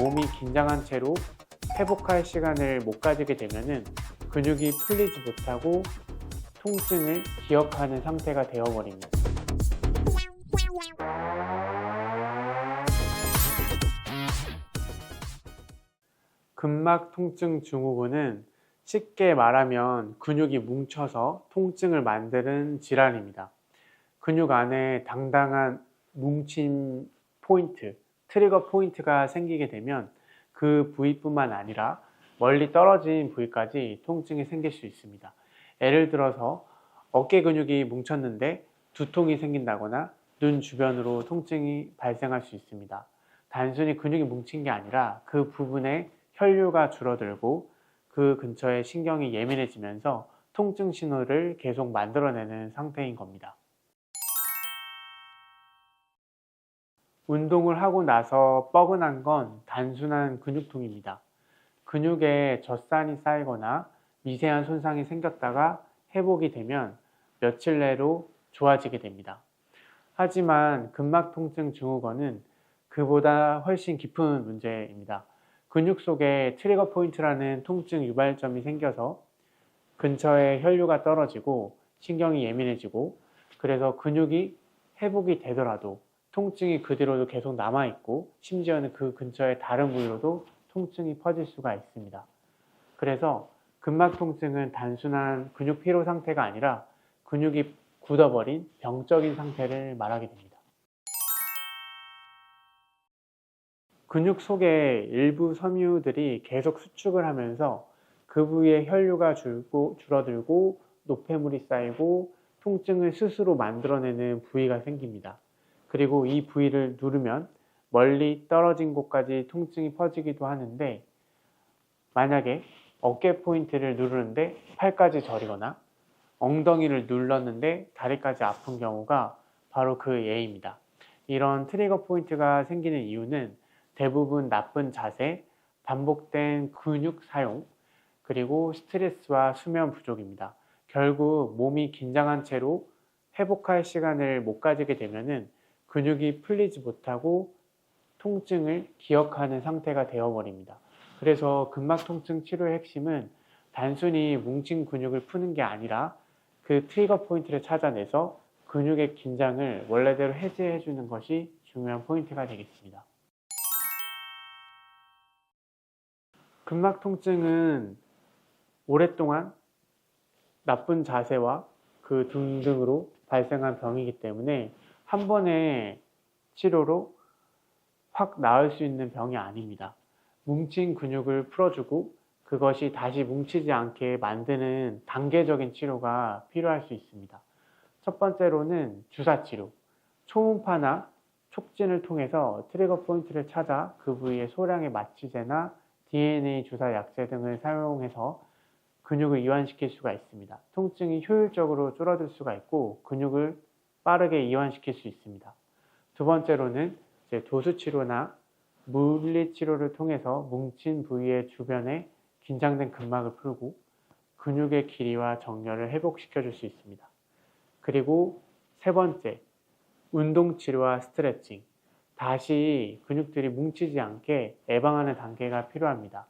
몸이 긴장한 채로 회복할 시간을 못 가지게 되면은 근육이 풀리지 못하고 통증을 기억하는 상태가 되어버립니다. 근막 통증 증후군은 쉽게 말하면 근육이 뭉쳐서 통증을 만드는 질환입니다. 근육 안에 당당한 뭉친 포인트, 트리거 포인트가 생기게 되면 그 부위뿐만 아니라 멀리 떨어진 부위까지 통증이 생길 수 있습니다. 예를 들어서 어깨 근육이 뭉쳤는데 두통이 생긴다거나 눈 주변으로 통증이 발생할 수 있습니다. 단순히 근육이 뭉친 게 아니라 그 부분에 혈류가 줄어들고 그 근처에 신경이 예민해지면서 통증 신호를 계속 만들어내는 상태인 겁니다. 운동을 하고 나서 뻐근한 건 단순한 근육통입니다. 근육에 젖산이 쌓이거나 미세한 손상이 생겼다가 회복이 되면 며칠 내로 좋아지게 됩니다. 하지만 근막 통증 증후군은 그보다 훨씬 깊은 문제입니다. 근육 속에 트리거 포인트라는 통증 유발점이 생겨서 근처에 혈류가 떨어지고 신경이 예민해지고, 그래서 근육이 회복이 되더라도 통증이 그대로도 계속 남아있고 심지어는 그 근처의 다른 부위로도 통증이 퍼질 수가 있습니다. 그래서 근막 통증은 단순한 근육 피로 상태가 아니라 근육이 굳어버린 병적인 상태를 말하게 됩니다. 근육 속의 일부 섬유들이 계속 수축을 하면서 그 부위에 혈류가 줄어들고 노폐물이 쌓이고 통증을 스스로 만들어내는 부위가 생깁니다. 그리고 이 부위를 누르면 멀리 떨어진 곳까지 통증이 퍼지기도 하는데, 만약에 어깨 포인트를 누르는데 팔까지 저리거나 엉덩이를 눌렀는데 다리까지 아픈 경우가 바로 그 예입니다. 이런 트리거 포인트가 생기는 이유는 대부분 나쁜 자세, 반복된 근육 사용, 그리고 스트레스와 수면 부족입니다. 결국 몸이 긴장한 채로 회복할 시간을 못 가지게 되면은 근육이 풀리지 못하고 통증을 기억하는 상태가 되어버립니다. 그래서 근막 통증 치료의 핵심은 단순히 뭉친 근육을 푸는 게 아니라 그 트리거 포인트를 찾아내서 근육의 긴장을 원래대로 해제해 주는 것이 중요한 포인트가 되겠습니다. 근막 통증은 오랫동안 나쁜 자세와 그 등등으로 발생한 병이기 때문에 한 번의 치료로 확 나을 수 있는 병이 아닙니다. 뭉친 근육을 풀어주고 그것이 다시 뭉치지 않게 만드는 단계적인 치료가 필요할 수 있습니다. 첫 번째로는 주사치료, 초음파나 촉진을 통해서 트리거 포인트를 찾아 그 부위의 소량의 마취제나 DNA 주사 약제 등을 사용해서 근육을 이완시킬 수가 있습니다. 통증이 효율적으로 줄어들 수가 있고 근육을 빠르게 이완시킬 수 있습니다. 두 번째로는 도수치료나 물리치료를 통해서 뭉친 부위의 주변에 긴장된 근막을 풀고 근육의 길이와 정렬을 회복시켜 줄 수 있습니다. 그리고 세 번째, 운동치료와 스트레칭. 다시 근육들이 뭉치지 않게 예방하는 단계가 필요합니다.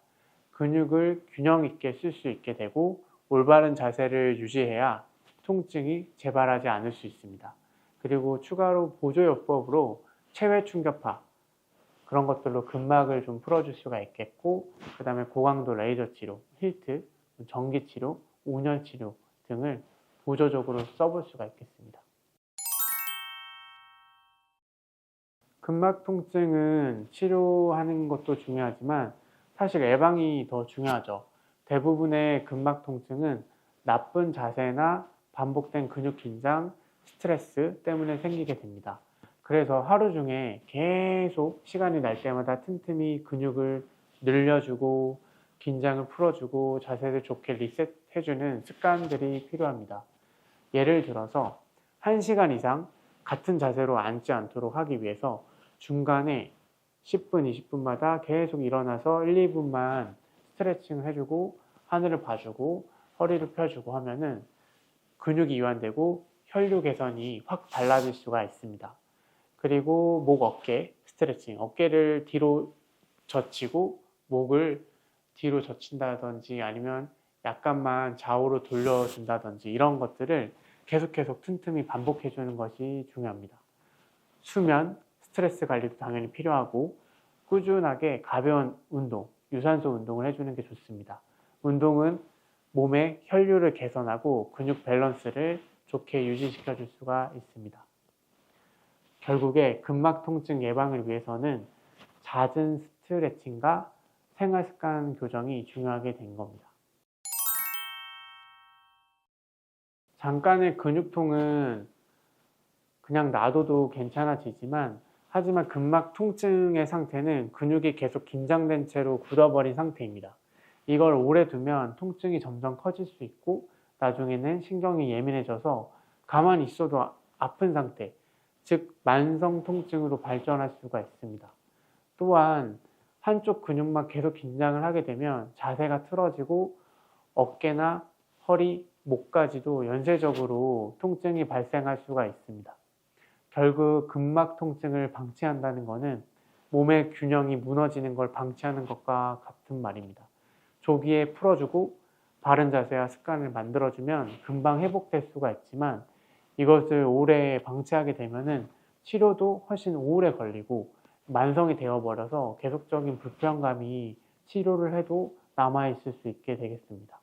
근육을 균형 있게 쓸 수 있게 되고 올바른 자세를 유지해야 통증이 재발하지 않을 수 있습니다. 그리고 추가로 보조요법으로 체외 충격파, 그런 것들로 근막을 좀 풀어줄 수가 있겠고, 그 다음에 고강도 레이저 치료, 힐트, 전기 치료, 온열 치료 등을 보조적으로 써볼 수가 있겠습니다. 근막 통증은 치료하는 것도 중요하지만 사실 예방이 더 중요하죠. 대부분의 근막 통증은 나쁜 자세나 반복된 근육 긴장, 스트레스 때문에 생기게 됩니다. 그래서 하루 중에 계속 시간이 날 때마다 틈틈이 근육을 늘려주고 긴장을 풀어주고 자세를 좋게 리셋해주는 습관들이 필요합니다. 예를 들어서 1시간 이상 같은 자세로 앉지 않도록 하기 위해서 중간에 10분, 20분마다 계속 일어나서 1, 2분만 스트레칭을 해주고 하늘을 봐주고 허리를 펴주고 하면은 근육이 이완되고 혈류 개선이 확 달라질 수가 있습니다. 그리고 목, 어깨 스트레칭, 어깨를 뒤로 젖히고 목을 뒤로 젖힌다든지 아니면 약간만 좌우로 돌려준다든지 이런 것들을 계속 틈틈이 반복해 주는 것이 중요합니다. 수면, 스트레스 관리도 당연히 필요하고 꾸준하게 가벼운 운동, 유산소 운동을 해주는 게 좋습니다. 운동은 몸의 혈류를 개선하고 근육 밸런스를 좋게 유지시켜 줄 수가 있습니다. 결국에 근막 통증 예방을 위해서는 잦은 스트레칭과 생활 습관 교정이 중요하게 된 겁니다. 잠깐의 근육통은 그냥 놔둬도 괜찮아지지만 하지만 근막 통증의 상태는 근육이 계속 긴장된 채로 굳어버린 상태입니다. 이걸 오래 두면 통증이 점점 커질 수 있고 나중에는 신경이 예민해져서 가만히 있어도 아픈 상태, 즉 만성 통증으로 발전할 수가 있습니다. 또한 한쪽 근육만 계속 긴장을 하게 되면 자세가 틀어지고 어깨나 허리, 목까지도 연쇄적으로 통증이 발생할 수가 있습니다. 결국 근막 통증을 방치한다는 것은 몸의 균형이 무너지는 걸 방치하는 것과 같은 말입니다. 조기에 풀어주고 바른 자세와 습관을 만들어주면 금방 회복될 수가 있지만 이것을 오래 방치하게 되면 치료도 훨씬 오래 걸리고 만성이 되어버려서 계속적인 불편감이 치료를 해도 남아있을 수 있게 되겠습니다.